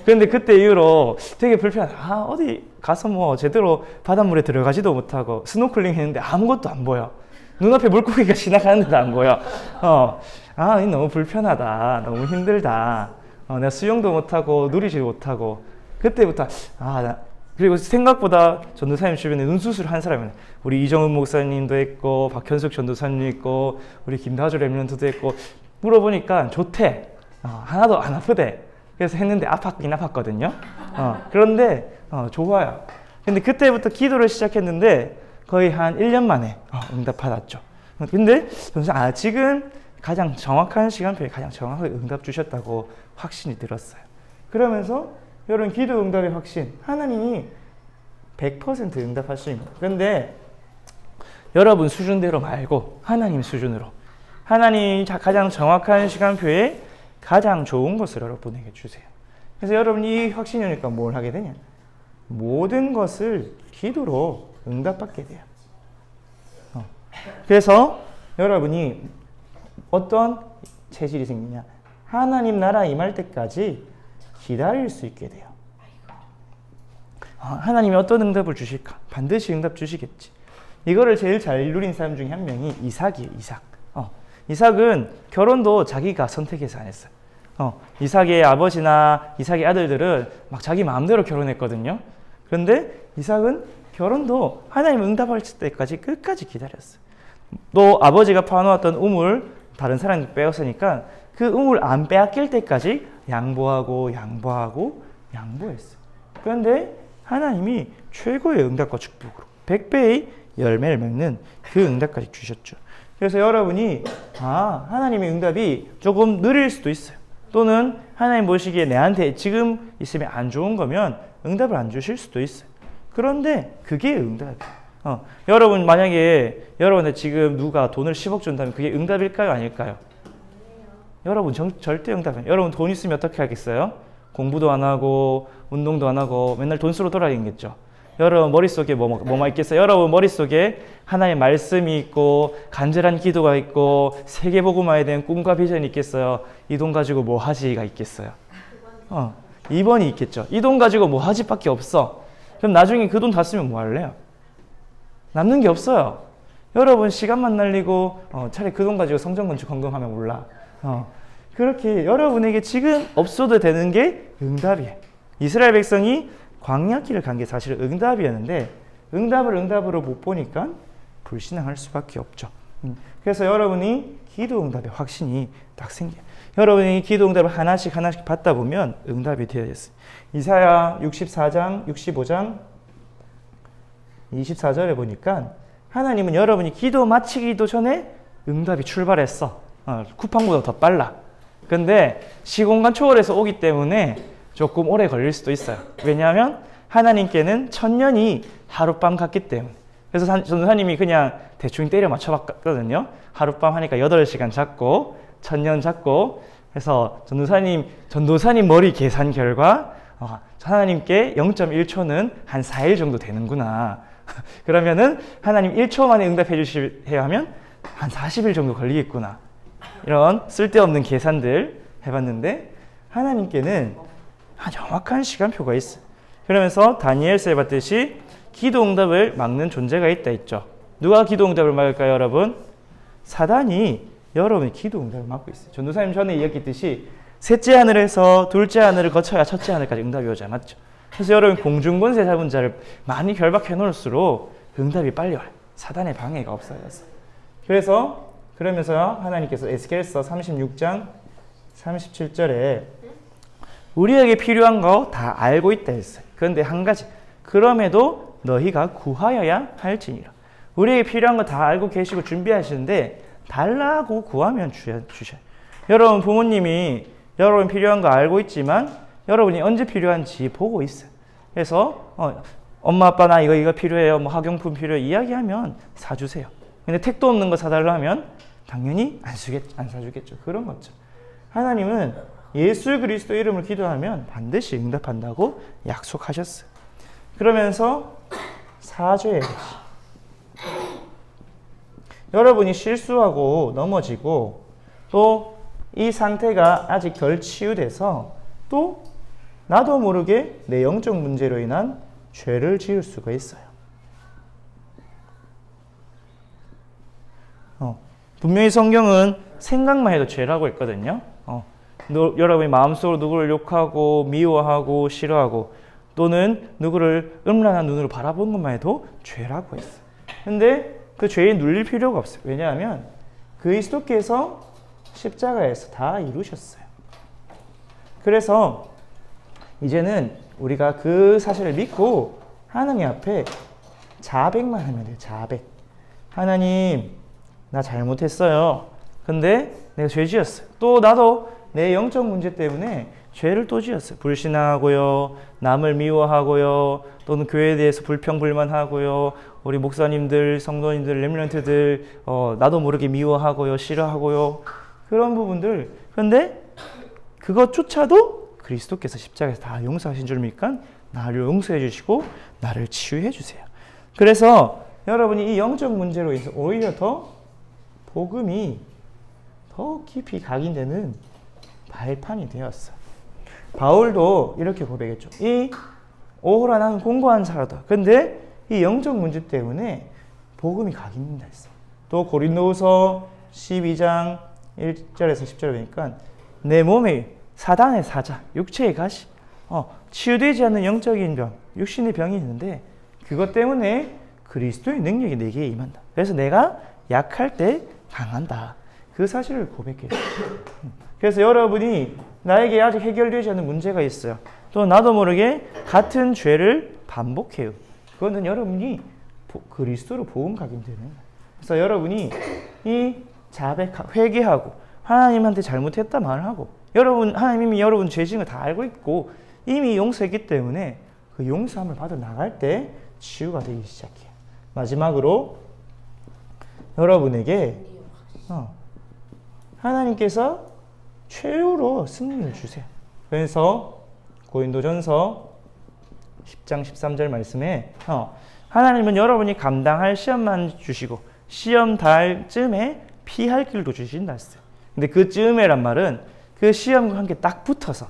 그런데 그때 이후로 되게 불편하다. 어디 가서 제대로 바닷물에 들어가지도 못하고 스노클링 했는데 아무것도 안 보여. 눈앞에 물고기가 지나가는데도 안 보여. 너무 불편하다. 너무 힘들다. 내가 수영도 못하고 누리지 못하고. 그때부터 그리고 생각보다 전도사님 주변에 눈수술 한 사람은 우리 이정은 목사님도 있고 박현숙 전도사님도 있고 우리 김다주 랩런트도 있고 물어보니까 좋대. 하나도 안 아프대. 그래서 했는데 아팠긴 아팠거든요. 그런데 좋아요. 근데 그때부터 기도를 시작했는데 거의 한 1년 만에 응답 받았죠. 근데 지금 가장 정확한 시간표에 가장 정확하게 응답 주셨다고 확신이 들었어요. 그러면서 여러분 기도 응답의 확신, 하나님이 100% 응답할 수 있는. 그런데 여러분 수준대로 말고 하나님 수준으로, 하나님이 가장 정확한 시간표에 가장 좋은 것을 여러분에게 주세요. 그래서 여러분이 이 확신이 오니까 뭘 하게 되냐? 모든 것을 기도로 응답받게 돼요. 그래서 여러분이 어떤 체질이 생기냐? 하나님 나라 임할 때까지 기다릴 수 있게 돼요. 하나님이 어떤 응답을 주실까? 반드시 응답 주시겠지. 이거를 제일 잘 누린 사람 중에 한 명이 이삭이에요. 이삭. 이삭은 결혼도 자기가 선택해서 안 했어요. 이삭의 아버지나 이삭의 아들들은 막 자기 마음대로 결혼했거든요. 그런데 이삭은 결혼도 하나님 응답할 때까지 끝까지 기다렸어요. 또 아버지가 파놓았던 우물 다른 사람이 빼앗으니까 그 우물 안 빼앗길 때까지 양보하고 양보했어요. 그런데 하나님이 최고의 응답과 축복으로 100배의 열매를 맺는 그 응답까지 주셨죠. 그래서 여러분이 하나님의 응답이 조금 느릴 수도 있어요. 또는 하나님 보시기에 내한테 지금 있으면 안 좋은 거면 응답을 안 주실 수도 있어요. 그런데 그게 응답이에요. 여러분 만약에 여러분한테 지금 누가 돈을 10억 준다면 그게 응답일까요? 아닐까요? 여러분 절대 응답이에요. 여러분 돈 있으면 어떻게 하겠어요? 공부도 안 하고 운동도 안 하고 맨날 돈 쓰러 돌아다니겠죠. 여러분 머릿속에 뭐만 있겠어요? 여러분 머릿속에 하나님의 말씀이 있고 간절한 기도가 있고 세계복음화에 대한 꿈과 비전이 있겠어요? 이 돈 가지고 뭐 하지가 있겠어요? 2번이 있겠죠. 이 돈 가지고 뭐 하지 밖에 없어. 그럼 나중에 그 돈 다 쓰면 뭐 할래요? 남는 게 없어요. 여러분 시간만 날리고 차라리 그 돈 가지고 성전 건축 건강하면 몰라. 그렇게 여러분에게 지금 없어도 되는 게 응답이에요. 이스라엘 백성이 광야길을 간 게 사실은 응답이었는데 응답으로 못 보니까 불신앙할 수밖에 없죠. 그래서 여러분이 기도 응답의 확신이 딱 생겨요. 여러분이 기도 응답을 하나씩 받다 보면 응답이 되어 있어요. 이사야 64장, 65장, 24절에 보니까 하나님은 여러분이 기도 마치기도 전에 응답이 출발했어. 쿠팡보다 더 빨라. 근데 시공간 초월해서 오기 때문에 조금 오래 걸릴 수도 있어요. 왜냐하면 하나님께는 1000년이 하룻밤 같기 때문에. 그래서 전도사님이 그냥 대충 때려 맞춰봤거든요. 하룻밤 하니까 8시간 잡고 1000년 잡고. 그래서 전도사님 머리 계산 결과 하나님께 0.1초는 한 4일 정도 되는구나. 그러면은 하나님 1초 만에 응답해 주셔야 하면 한 40일 정도 걸리겠구나. 이런 쓸데없는 계산들 해봤는데 하나님께는 정확한 시간표가 있어요. 그러면서 다니엘서에 봤듯이 기도 응답을 막는 존재가 있다 했죠. 누가 기도 응답을 막을까요, 여러분? 사단이 여러분의 기도 응답을 막고 있어요. 전도사님 전에 이야기했듯이 셋째 하늘에서 둘째 하늘을 거쳐야 첫째 하늘까지 응답이 오죠. 맞죠? 그래서 여러분 공중권세 잡은 자를 많이 결박해 놓을수록 응답이 빨리 와요. 사단의 방해가 없어져서. 그러면서 하나님께서 에스겔서 36장 37절에 우리에게 필요한 거 다 알고 있다 했어요. 그런데 한 가지, 그럼에도 너희가 구하여야 할지니라. 우리에게 필요한 거 다 알고 계시고 준비하시는데 달라고 구하면 주셔요. 여러분 부모님이 여러분 필요한 거 알고 있지만 여러분이 언제 필요한지 보고 있어요. 그래서 엄마 아빠 나 이거 필요해요. 뭐 학용품 필요해 이야기하면 사주세요. 근데 택도 없는 거 사달라 하면 당연히 안 사주겠죠. 그런 거죠. 하나님은 예수 그리스도 이름을 기도하면 반드시 응답한다고 약속하셨어요. 그러면서 사죄의 것이 여러분이 실수하고 넘어지고 또 이 상태가 아직 덜 치유돼서 또 나도 모르게 내 영적 문제로 인한 죄를 지을 수가 있어요. 분명히 성경은 생각만 해도 죄라고 했거든요. 여러분이 마음속으로 누구를 욕하고 미워하고 싫어하고 또는 누구를 음란한 눈으로 바라보는 것만 해도 죄라고 했어요. 근데 그 죄에 눌릴 필요가 없어요. 왜냐하면 그리스도께서 십자가에서 다 이루셨어요. 그래서 이제는 우리가 그 사실을 믿고 하나님 앞에 자백만 하면 돼요. 자백. 하나님, 나 잘못했어요. 근데 내가 죄 지었어요. 또 나도 내 영적 문제 때문에 죄를 또 지었어요. 불신하고요, 남을 미워하고요, 또는 교회에 대해서 불평불만하고요, 우리 목사님들, 성도님들, 렘넌트들 나도 모르게 미워하고요, 싫어하고요, 그런 부분들. 그런데 그것조차도 그리스도께서 십자가에서 다 용서하신 줄 믿으니까 나를 용서해 주시고 나를 치유해 주세요. 그래서 여러분이 이 영적 문제로 인해서 오히려 더 복음이 더 깊이 각인되는 발판이 되었어. 바울도 이렇게 고백했죠. 오호라 나는 공고한 자라다. 근데 이 영적 문제 때문에 복음이 각인된다 했어. 또 고린도후서 12장 1절에서 10절에 보니까 내 몸에 사단의 사자, 육체의 가시, 치유되지 않는 영적인 병, 육신의 병이 있는데 그것 때문에 그리스도의 능력이 내게 임한다. 그래서 내가 약할 때 강한다. 그 사실을 고백해요. 그래서 여러분이 나에게 아직 해결되지 않는 문제가 있어요. 또 나도 모르게 같은 죄를 반복해요. 그거는 여러분이 그리스도로 복음 각인되는 거예요. 그래서 여러분이 이 회개하고 하나님한테 잘못했다 말하고 하나님이 여러분 죄짐을 다 알고 있고 이미 용서했기 때문에 그 용서함을 받아 나갈 때 치유가 되기 시작해요. 마지막으로 여러분에게 하나님께서 최후로 승리를 주세요. 그래서 고린도전서 10장 13절 말씀에 하나님은 여러분이 감당할 시험만 주시고 시험 달 쯤에 피할 길도 주신다 했어요. 근데 그 쯤에란 말은 그 시험과 함께 딱 붙어서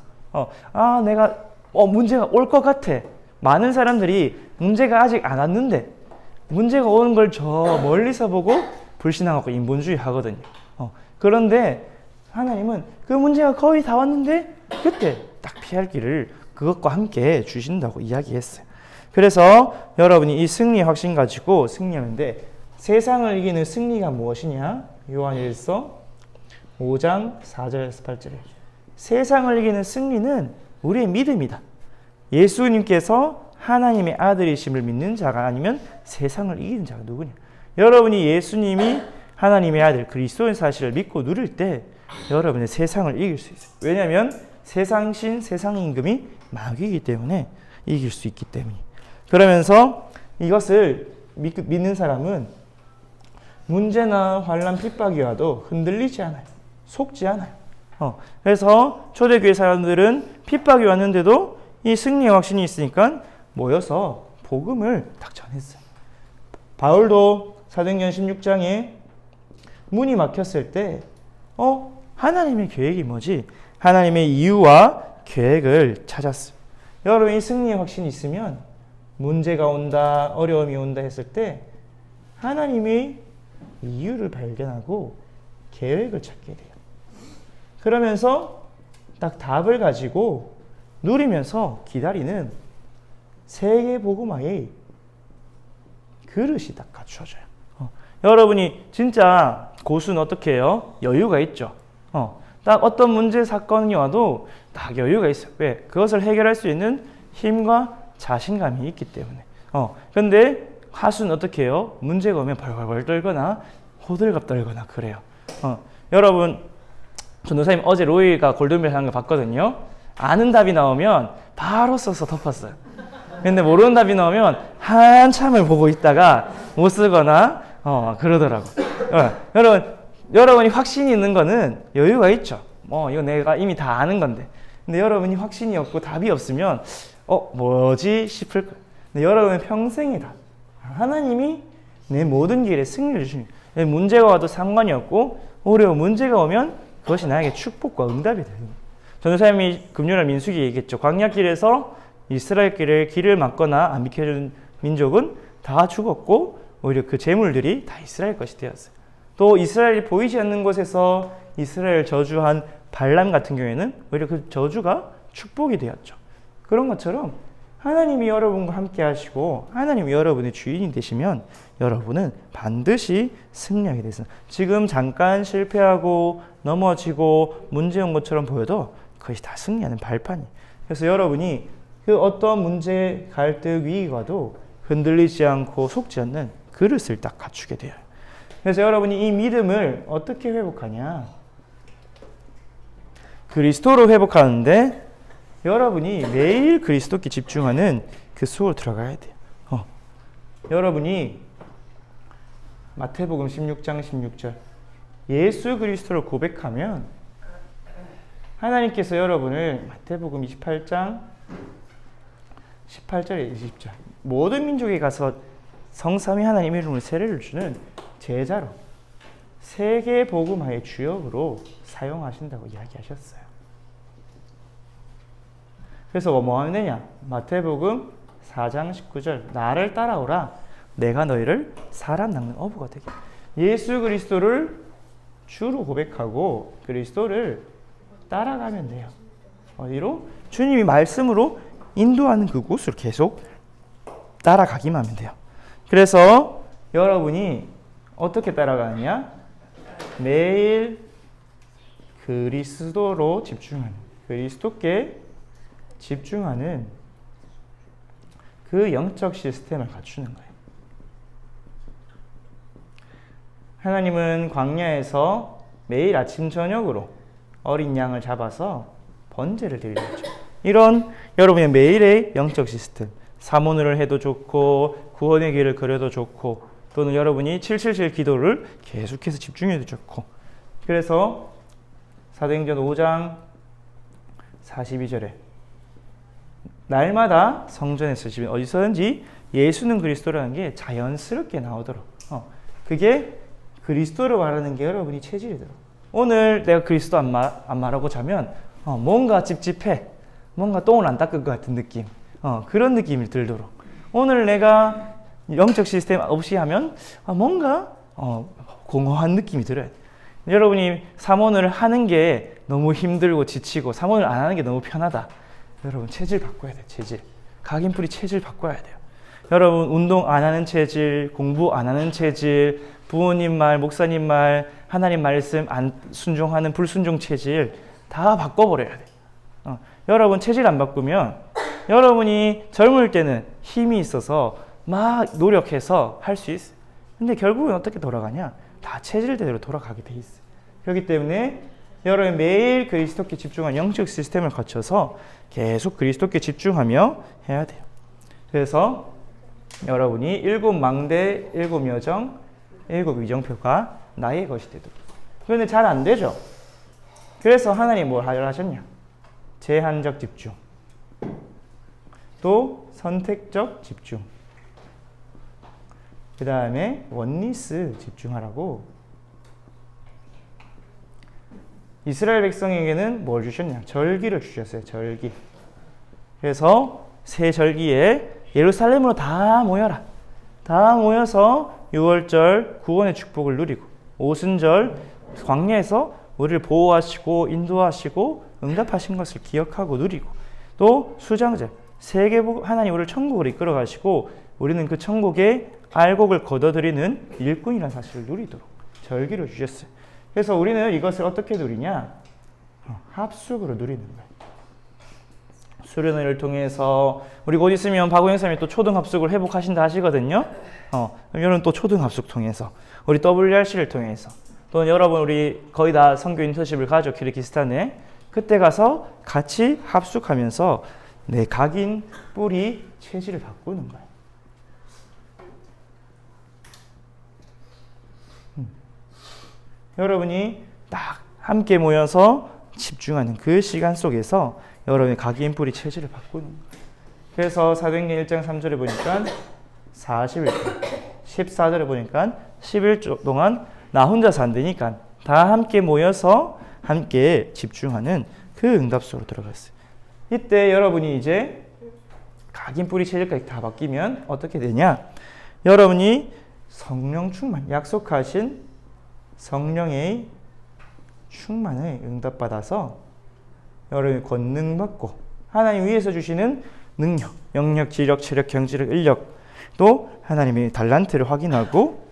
내가 문제가 올 것 같아. 많은 사람들이 문제가 아직 안 왔는데 문제가 오는 걸 저 멀리서 보고 불신앙하고 인본주의 하거든요. 그런데 하나님은 그 문제가 거의 다 왔는데 그때 딱 피할 길을 그것과 함께 주신다고 이야기했어요. 그래서 여러분이 이 승리의 확신 가지고 승리하는데 세상을 이기는 승리가 무엇이냐? 요한일서 5장 4절에서 8절에 세상을 이기는 승리는 우리의 믿음이다. 예수님께서 하나님의 아들이심을 믿는 자가 아니면 세상을 이기는 자가 누구냐? 여러분이 예수님이 하나님의 아들 그리스도의 사실을 믿고 누릴 때 여러분의 세상을 이길 수 있어요. 왜냐하면 세상신, 세상 임금이 마귀이기 때문에 이길 수 있기 때문에. 그러면서 이것을 믿는 사람은 문제나 환난 핍박이 와도 흔들리지 않아요. 속지 않아요. 그래서 초대교회 사람들은 핍박이 왔는데도 이 승리의 확신이 있으니까 모여서 복음을 딱 전했어요. 바울도 사도행전 16장에 문이 막혔을 때 하나님의 계획이 뭐지? 하나님의 이유와 계획을 찾았어요. 여러분 이 승리의 확신이 있으면 문제가 온다, 어려움이 온다 했을 때 하나님의 이유를 발견하고 계획을 찾게 돼요. 그러면서 딱 답을 가지고 누리면서 기다리는 세계 복음화의 그릇이 딱 갖추어져요. 여러분이 진짜 고수는 어떻게 해요? 여유가 있죠. 딱 어떤 문제 사건이 와도 딱 여유가 있어요. 왜? 그것을 해결할 수 있는 힘과 자신감이 있기 때문에. 근데 하수는 어떻게 해요? 문제가 오면 벌벌 떨거나 호들갑 떨거나 그래요. 여러분 전도사님 어제 로이가 골든벨 하는 거 봤거든요. 아는 답이 나오면 바로 써서 덮었어요. 근데 모르는 답이 나오면 한참을 보고 있다가 못 쓰거나 그러더라고. 여러분이 확신이 있는 거는 여유가 있죠. 이거 내가 이미 다 아는 건데. 근데 여러분이 확신이 없고 답이 없으면 뭐지 싶을 거예요. 근데 여러분의 평생의 답. 하나님이 내 모든 길에 승리를 주십니다. 문제가 와도 상관이 없고 오히려 문제가 오면 그것이 나에게 축복과 응답이 돼요. 전도사님이 금요일 민수기 얘기했죠. 광야길에서 이스라엘길에 길을 막거나 안 비켜준 민족은 다 죽었고 오히려 그 재물들이 다 이스라엘 것이 되었어요. 또 이스라엘이 보이지 않는 곳에서 이스라엘 저주한 발람 같은 경우에는 오히려 그 저주가 축복이 되었죠. 그런 것처럼 하나님이 여러분과 함께 하시고 하나님이 여러분의 주인이 되시면 여러분은 반드시 승리하게 되습니다. 지금 잠깐 실패하고 넘어지고 문제 온 것처럼 보여도 그것이 다 승리하는 발판이에요. 그래서 여러분이 그 어떤 문제, 갈등, 위기와도 흔들리지 않고 속지 않는 그릇을 딱 갖추게 돼요. 그래서 여러분이 이 믿음을 어떻게 회복하냐? 그리스도로 회복하는데 여러분이 매일 그리스도께 집중하는 그 속으로 들어가야 돼요. 여러분이 마태복음 16장 16절 예수 그리스도를 고백하면 하나님께서 여러분을 마태복음 28장 18절에 20절. 모든 민족에 가서 성삼위 하나님의 이름으로 세례를 주는 제자로 세계 복음화의 주역으로 사용하신다고 이야기하셨어요. 그래서 뭐 하느냐? 마태복음 4장 19절 나를 따라오라 내가 너희를 사람 낚는 어부가 되게. 예수 그리스도를 주로 고백하고 그리스도를 따라가면 돼요. 어디로? 주님이 말씀으로 인도하는 그곳을 계속 따라가기만 하면 돼요. 그래서 여러분이 어떻게 따라가느냐? 매일 그리스도로 집중하는, 그리스도께 집중하는 그 영적 시스템을 갖추는 거예요. 하나님은 광야에서 매일 아침 저녁으로 어린 양을 잡아서 번제를 드리셨죠. 이런 여러분의 매일의 영적 시스템, 사모를 해도 좋고 구원의 길을 걸어도 좋고 또는 여러분이 777 기도를 계속해서 집중해도 좋고. 그래서 사도행전 5장 42절에 날마다 성전에서 지금 어디서든지 예수는 그리스도라는 게 자연스럽게 나오도록 그게 그리스도를 말하는 게 여러분이 체질이 들어. 오늘 내가 그리스도 안 말하고 자면 뭔가 찝찝해. 뭔가 똥을 안 닦을 것 같은 느낌. 그런 느낌이 들도록. 오늘 내가 영적 시스템 없이 하면 뭔가 공허한 느낌이 들어요. 여러분이 사모를 하는 게 너무 힘들고 지치고 사모를 안 하는 게 너무 편하다. 여러분 체질 바꿔야 돼요. 체질. 각인뿌리 체질 바꿔야 돼요. 여러분 운동 안 하는 체질, 공부 안 하는 체질, 부모님 말, 목사님 말, 하나님 말씀 안 순종하는 불순종 체질 다 바꿔버려야 돼요. 여러분 체질 안 바꾸면 여러분이 젊을 때는 힘이 있어서 막 노력해서 할 수 있어요. 근데 결국은 어떻게 돌아가냐? 다 체질대로 돌아가게 돼 있어요. 그렇기 때문에 여러분 매일 그리스도께 집중한 영적 시스템을 거쳐서 계속 그리스도께 집중하며 해야 돼요. 그래서 여러분이 7 망대, 7 여정, 7 위정표가 나의 것이 되도록. 그런데 잘 안 되죠. 그래서 하나님이 뭘 하셨냐? 제한적 집중, 또 선택적 집중, 그 다음에 원리스 집중하라고 이스라엘 백성에게는 뭘 주셨냐? 절기를 주셨어요. 절기. 그래서 새 절기에 예루살렘으로 다 모여라. 다 모여서 6월절 구원의 축복을 누리고 오순절 광야에서 우리를 보호하시고 인도하시고 응답하신 것을 기억하고 누리고 또 수장절 세계복 하나님 우리를 천국으로 이끌어 가시고 우리는 그 천국의 알곡을 거둬들이는 일꾼이라는 사실을 누리도록 절기를 주셨어요. 그래서 우리는 이것을 어떻게 누리냐? 합숙으로 누리는 거예요. 수련회를 통해서 우리 곧 있으면 박우영 선생님이 또 초등합숙을 회복하신다 하시거든요. 여러분 또 초등합숙 통해서 우리 WRC를 통해서 또는 여러분 우리 거의 다 선교 인턴십을 가죠. 키르기스탄에. 그때 가서 같이 합숙하면서 내 각인 뿌리 체질을 바꾸는 거예요. 여러분이 딱 함께 모여서 집중하는 그 시간 속에서 여러분의 각인 뿌리 체질을 바꾸는 거예요. 그래서 사도행전 1장 3절에 보니까 40일 동안 14절에 보니까 10일 동안 나 혼자서 안 되니까 다 함께 모여서 함께 집중하는 그 응답소로 들어갔어요. 이때 여러분이 이제 각인 뿌리 체질까지 다 바뀌면 어떻게 되냐? 여러분이 성령 충만, 약속하신 성령의 충만을 응답받아서 여러분이 권능 받고 하나님 위에서 주시는 능력, 영력, 지력, 체력, 경지력, 인력 또 하나님의 달란트를 확인하고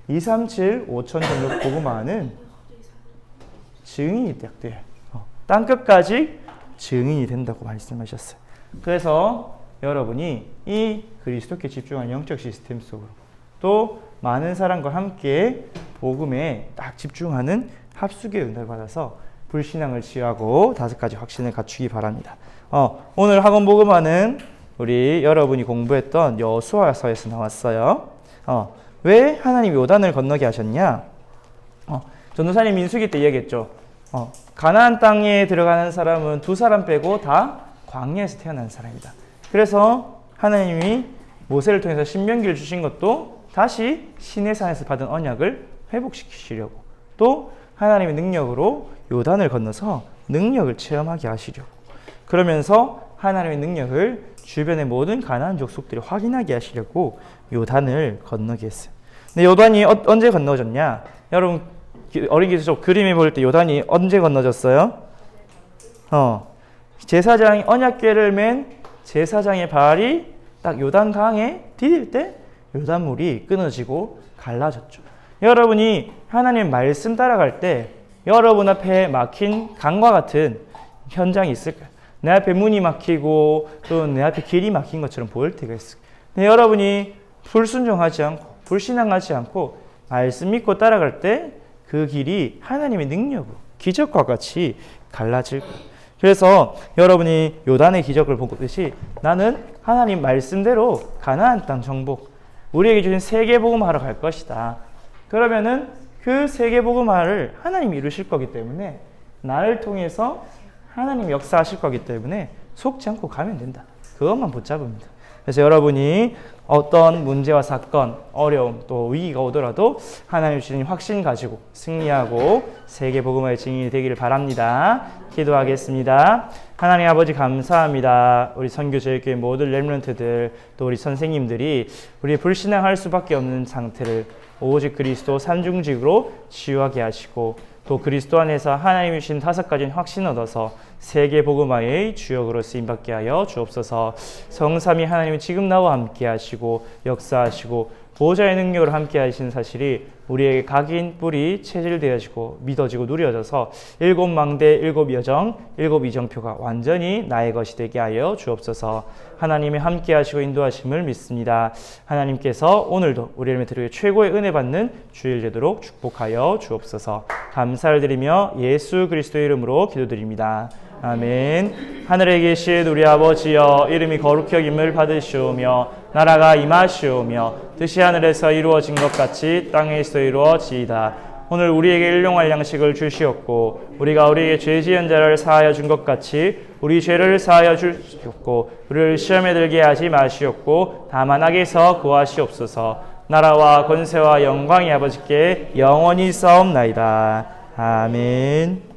237, 5천 정도 복음화하는 증인이 딱 돼요. 땅끝까지 증인이 된다고 말씀하셨어요. 그래서 여러분이 이 그리스도께 집중한 영적 시스템 속으로 또 많은 사람과 함께 복음에 딱 집중하는 합숙의 은혜를 받아서 불신앙을 취하고 5가지 확신을 갖추기 바랍니다. 오늘 학원 복음화는 우리 여러분이 공부했던 여호수아서에서 나왔어요. 왜 하나님이 요단을 건너게 하셨냐? 전도사님 민수기 때 이야기했죠. 가나안 땅에 들어가는 사람은 2 사람 빼고 다 광야에서 태어난 사람이다. 그래서 하나님이 모세를 통해서 신명기를 주신 것도 다시 시내산에서 받은 언약을 회복시키시려고, 또 하나님의 능력으로 요단을 건너서 능력을 체험하게 하시려고, 그러면서 하나님의 능력을 주변의 모든 가나안 족속들이 확인하게 하시려고 요단을 건너게 했어요. 근데 요단이 언제 건너졌냐? 여러분 어린 기술적 그림에 볼 때 요단이 언제 건너졌어요? 제사장이 언약궤를 맨 제사장의 발이 딱 요단강에 디딜 때 요단물이 끊어지고 갈라졌죠. 여러분이 하나님 말씀 따라갈 때 여러분 앞에 막힌 강과 같은 현장이 있을까요? 내 앞에 문이 막히고 또 내 앞에 길이 막힌 것처럼 보일 때가 있어요. 근데 여러분이 불순종하지 않고 불신앙하지 않고 말씀 믿고 따라갈 때 그 길이 하나님의 능력으로 기적과 같이 갈라질 거예요. 그래서 여러분이 요단의 기적을 보듯이 나는 하나님 말씀대로 가나안 땅 정복, 우리에게 주신 세계복음화로 갈 것이다. 그러면은 그 세계복음화를 하나님이 이루실 거기 때문에 나를 통해서 하나님이 역사하실 거기 때문에 속지 않고 가면 된다. 그것만 붙잡습니다. 그래서 여러분이 어떤 문제와 사건, 어려움, 또 위기가 오더라도 하나님 주신 확신 가지고 승리하고 세계복음화의 증인이 되기를 바랍니다. 기도하겠습니다. 하나님 아버지 감사합니다. 우리 선교제일교회 모든 렘넌트들, 또 우리 선생님들이 우리 불신앙할 수밖에 없는 상태를 오직 그리스도 산중직으로 치유하게 하시고, 또 그리스도 안에서 하나님이 주신 5가지 확신 얻어서 세계복음화의 주역으로 쓰임받게 하여 주옵소서. 성삼위 하나님이 지금 나와 함께 하시고 역사하시고 보좌의 능력으로 함께 하시는 사실이 우리에게 각인 뿌리 체질되어지고 믿어지고 누려져서 7망대 7여정 7이정표가 완전히 나의 것이 되게 하여 주옵소서. 하나님이 함께 하시고 인도하심을 믿습니다. 하나님께서 오늘도 우리를 드리고 최고의 은혜 받는 주일 되도록 축복하여 주옵소서. 감사를 드리며 예수 그리스도의 이름으로 기도드립니다. 아멘. 하늘에 계신 우리 아버지여, 이름이 거룩히 여김을 받으시오며 나라가 임하시오며 뜻이 하늘에서 이루어진 것 같이 땅에서 이루어지이다. 오늘 우리에게 일용할 양식을 주시옵고 우리가 우리에게 죄 지은 자를 사하여 준 것 같이 우리 죄를 사하여 주시옵고 우리를 시험에 들게 하지 마시옵고 다만 악에서 구하시옵소서. 나라와 권세와 영광이 아버지께 영원히 있사옵나이다. 아멘.